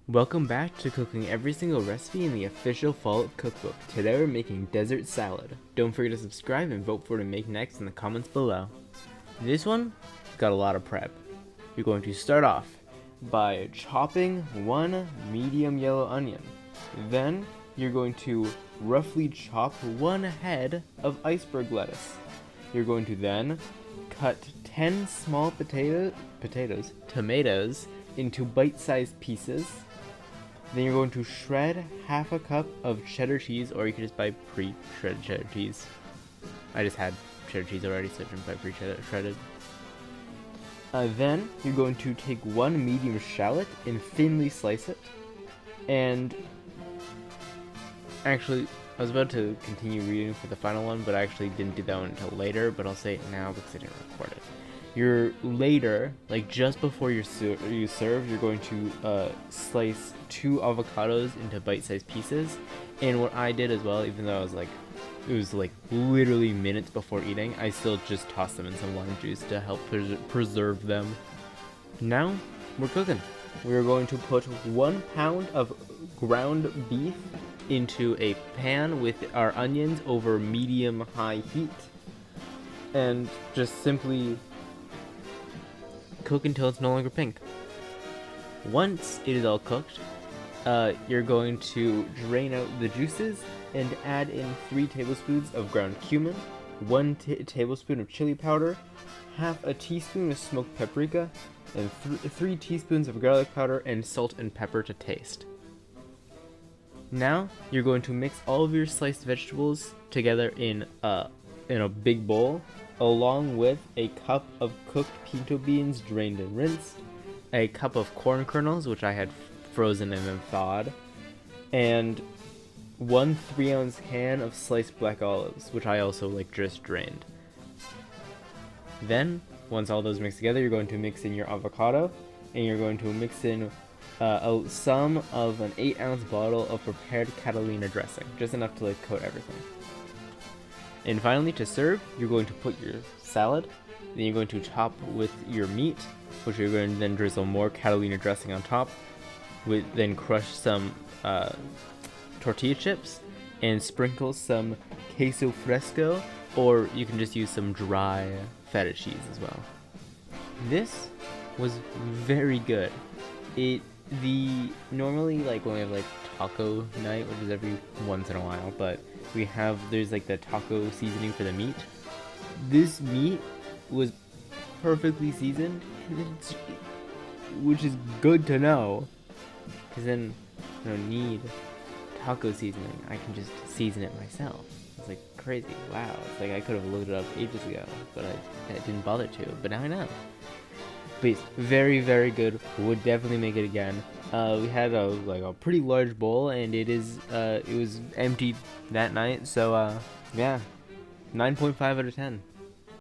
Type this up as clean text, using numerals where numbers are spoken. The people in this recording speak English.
Welcome back to cooking every single recipe in the official Fall Cookbook. Today we're making desert salad. Don't forget to subscribe and vote for what to make next in the comments below. This one got a lot of prep. You're going to start off by chopping one medium yellow onion. Then you're going to roughly chop one head of iceberg lettuce. You're going to then cut 10 small tomatoes into bite-sized pieces. Then you're going to shred half a cup of cheddar cheese, or you can just buy pre-shredded cheddar cheese. I just had cheddar cheese already, so I didn't buy pre-shredded. Then you're going to take one medium shallot and thinly slice it. And actually, I was about to continue reading for the final one, but I actually didn't do that one until later, but I'll say it now because I didn't record it. You're later, like just before you serve, you're going to slice 2 avocados into bite-sized pieces. And what I did as well, even though it was literally minutes before eating, I still just tossed them in some lime juice to help preserve them. Now we're cooking. We're going to put 1 pound of ground beef into a pan with our onions over medium-high heat, and just simply cook until it's no longer pink. Once it is all cooked, you're going to drain out the juices and add in 3 tablespoons of ground cumin, 1 tablespoon of chili powder, half a teaspoon of smoked paprika, and 3 teaspoons of garlic powder, and salt and pepper to taste. Now you're going to mix all of your sliced vegetables together in a big bowl, along with a cup of cooked pinto beans drained and rinsed, a cup of corn kernels, which I had frozen and then thawed, and 1 3-ounce can of sliced black olives, which I also just drained. Then, once all those mix together, you're going to mix in your avocado, and you're going to mix in some of an 8-ounce bottle of prepared Catalina dressing, just enough to coat everything. And finally, to serve, you're going to put your salad, then you're going to top with your meat, which you're going to then drizzle more Catalina dressing on top, then crush some tortilla chips, and sprinkle some queso fresco, or you can just use some dry feta cheese as well. This was very good. Normally when we have taco night, which is every once in a while, but there's the taco seasoning for the meat. This meat was perfectly seasoned, which is good to know, because then I don't need taco seasoning. I can just season it myself. It's crazy. Wow. It's I could have looked it up ages ago, but I didn't bother to. But now I know. But yes, very, very good. Would definitely make it again. We had a pretty large bowl, and it was empty that night. So yeah, 9.5 out of 10.